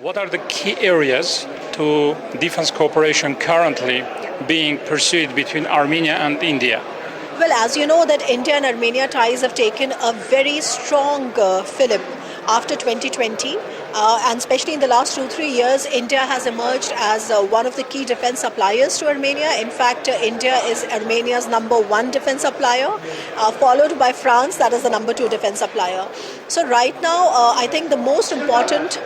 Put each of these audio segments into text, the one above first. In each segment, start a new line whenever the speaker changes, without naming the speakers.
What are the key areas to defense cooperation currently being pursued between Armenia and India?
Well, as you know, that India and Armenia ties have taken a very strong fillip after 2020. And especially in the last 2-3 years, India has emerged as one of the key defense suppliers to Armenia. In fact, India is Armenia's #1 defense supplier, followed by France, that is the #2 defense supplier. So right now, I think the most important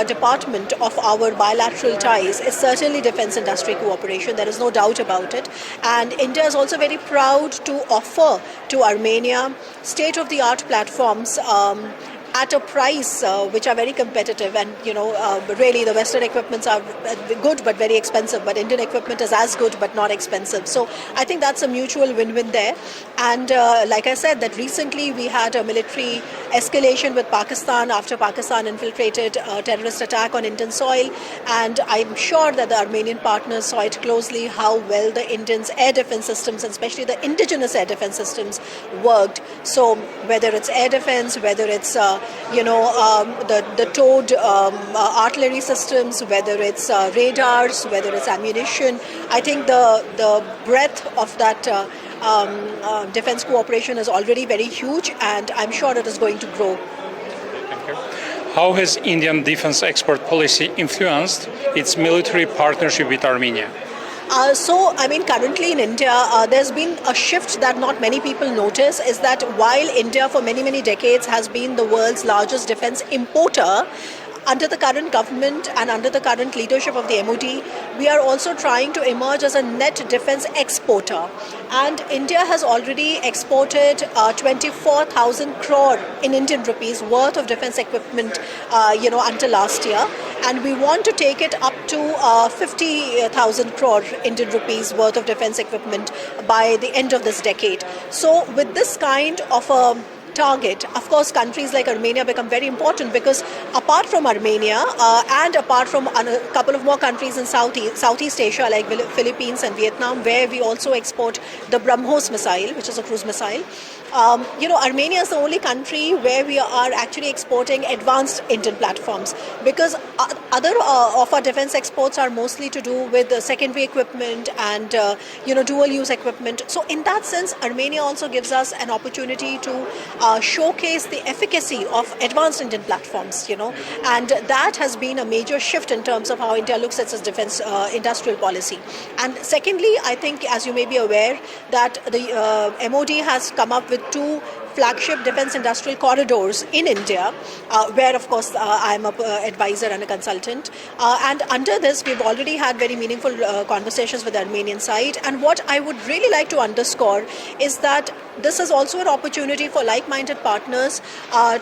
department of our bilateral ties is certainly defense industry cooperation. There is no doubt about it. And India is also very proud to offer to Armenia state-of-the-art platforms at a price which are very competitive, and really the Western equipments are good but very expensive, but Indian equipment is as good but not expensive. So I think that's a mutual win-win there. And like I said, that recently we had a military escalation with Pakistan after Pakistan infiltrated a terrorist attack on Indian soil, and I'm sure that the Armenian partners saw it closely how well the Indians' air defense systems, and especially the indigenous air defense systems, worked. So whether it's air defense, whether it's the towed artillery systems, whether it's radars, whether it's ammunition, I think the breadth of that defense cooperation is already very huge, and I'm sure it is going to grow.
Thank you. How has Indian defense export policy influenced its military partnership with Armenia?
Currently in India, there's been a shift that not many people notice, is that while India for many, many decades has been the world's largest defense importer, under the current government and under the current leadership of the MOD, we are also trying to emerge as a net defense exporter. And India has already exported 24,000 crore in Indian rupees worth of defense equipment, until last year. And we want to take it up to 50,000 crore Indian rupees worth of defense equipment by the end of this decade. So with this kind of a target, of course, countries like Armenia become very important, because apart from Armenia and apart from a couple of more countries in Southeast Asia like Philippines and Vietnam, where we also export the BrahMos missile, which is a cruise missile, Armenia is the only country where we are actually exporting advanced Indian platforms, because other of our defense exports are mostly to do with secondary equipment and dual use equipment. So in that sense, Armenia also gives us an opportunity to showcase the efficacy of advanced Indian platforms, and that has been a major shift in terms of how India looks at its defense industrial policy. And secondly, I think, as you may be aware, that the MOD has come up with 2 flagship defense industrial corridors in India, where of course I'm an advisor and a consultant. And under this, we've already had very meaningful conversations with the Armenian side. And what I would really like to underscore is that this is also an opportunity for like-minded partners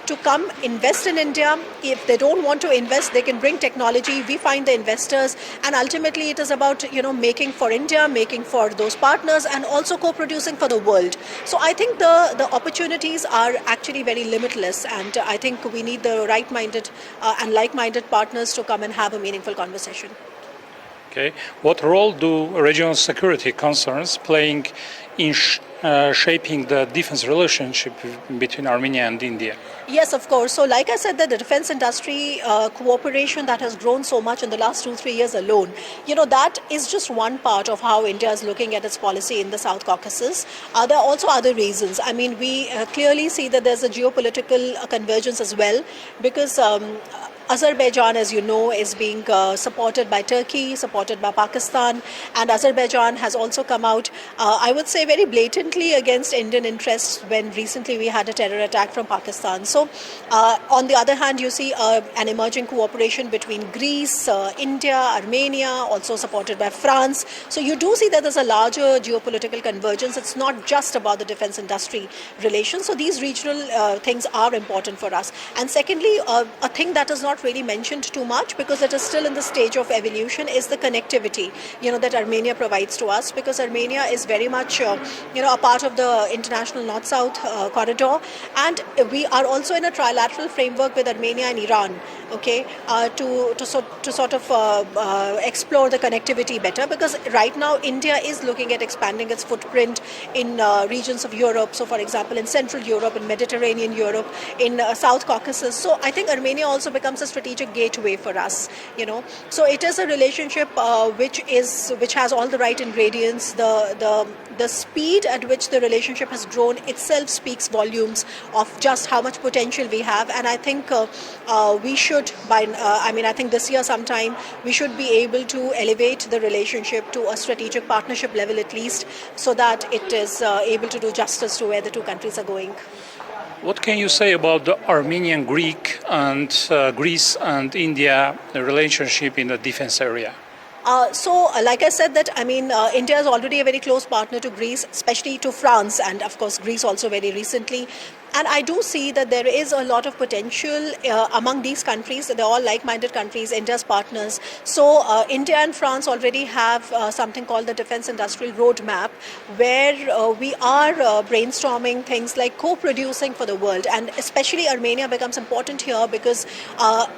to come invest in India. If they don't want to invest, they can bring technology. We find the investors, and ultimately it is about making for India, making for those partners, and also co-producing for the world. So I think the opportunities are actually very limitless, and I think we need the right-minded and like-minded partners to come and have a meaningful conversation.
Okay. What role do regional security concerns playing in shaping the defense relationship between Armenia and India?
Yes, of course. So like I said, the defense industry cooperation that has grown so much in the last 2-3 years alone, that is just one part of how India is looking at its policy in the South Caucasus. There are also other reasons. We clearly see that there's a geopolitical convergence as well, because Azerbaijan, as you know, is being supported by Turkey, supported by Pakistan, and Azerbaijan has also come out, I would say, very blatantly against Indian interests when recently we had a terror attack from Pakistan. So, on the other hand, you see an emerging cooperation between Greece, India, Armenia, also supported by France. So you do see that there's a larger geopolitical convergence. It's not just about the defense industry relations. So these regional things are important for us. And secondly, a thing that is not really mentioned too much, because it is still in the stage of evolution, is the connectivity that Armenia provides to us, because Armenia is very much a part of the international north-south corridor, and we are also in a trilateral framework with Armenia and Iran, okay, to sort of explore the connectivity better, because right now India is looking at expanding its footprint in regions of Europe. So, for example, in Central Europe, in Mediterranean Europe, in South Caucasus. So, I think Armenia also becomes a strategic gateway for us. So it is a relationship which has all the right ingredients. The speed at which the relationship has grown itself speaks volumes of just how much potential we have, and I think we should, I think this year sometime, we should be able to elevate the relationship to a strategic partnership level at least, so that it is able to do justice to where the two countries are going.
What can you say about the Armenian Greek and Greece and India relationship in the defense area?
Like I said, that India is already a very close partner to Greece, especially to France, and of course Greece also very recently. And I do see that there is a lot of potential among these countries. They're all like-minded countries, India's partners. So India and France already have something called the Defense Industrial Roadmap, where we are brainstorming things like co-producing for the world. And especially Armenia becomes important here because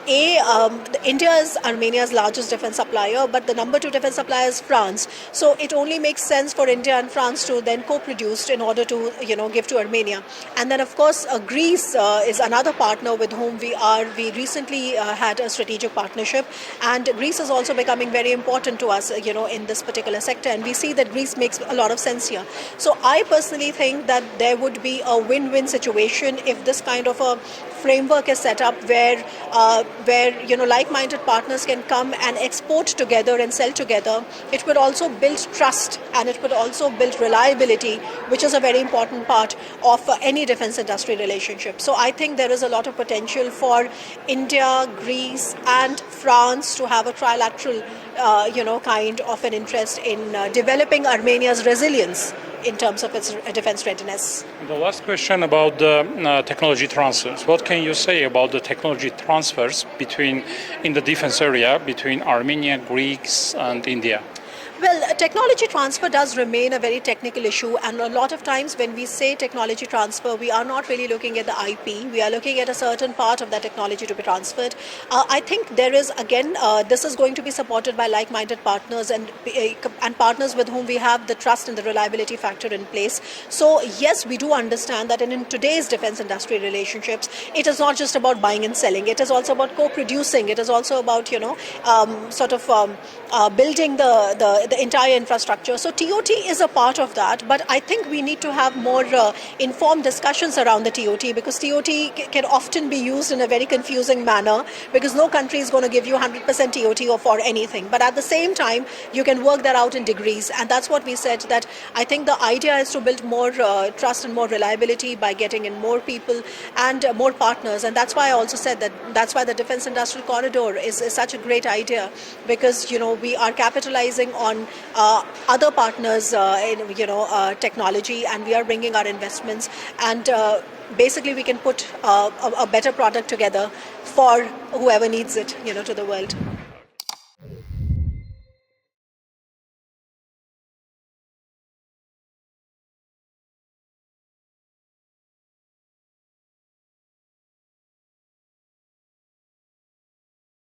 India is Armenia's largest defense supplier, but the number 2 defense supplier is France. So it only makes sense for India and France to then co-produce in order to give to Armenia. And then of course Greece is another partner with whom we recently had a strategic partnership, and Greece is also becoming very important to us in this particular sector, and we see that Greece makes a lot of sense here. So I personally think that there would be a win-win situation if this kind of a framework is set up where like-minded partners can come and export together and sell together. It would also build trust, and it would also build reliability, which is a very important part of any defense industry relationship. So I think there is a lot of potential for India, Greece and France to have a trilateral kind of an interest in developing Armenia's resilience in terms of its defense readiness.
The last question about the technology transfers. What can you say about the technology transfers in the defense area between Armenia, Greece and India?
Well, technology transfer does remain a very technical issue, and a lot of times when we say technology transfer, we are not really looking at the IP. We are looking at a certain part of that technology to be transferred. I think there is, again, this is going to be supported by like-minded partners and partners with whom we have the trust and the reliability factor in place. So, yes, we do understand that in today's defense industry relationships, it is not just about buying and selling. It is also about co-producing. It is also about, building the entire infrastructure. So TOT is a part of that, but I think we need to have more informed discussions around the TOT, because TOT can often be used in a very confusing manner, because no country is going to give you 100% TOT or for anything. But at the same time, you can work that out in degrees, and that's what we said, that I think the idea is to build more trust and more reliability by getting in more people and more partners. And that's why I also said that's why the Defense Industrial Corridor is such a great idea, because we are capitalizing on other partners in technology, and we are bringing our investments, and basically we can put a better product together for whoever needs it to the world.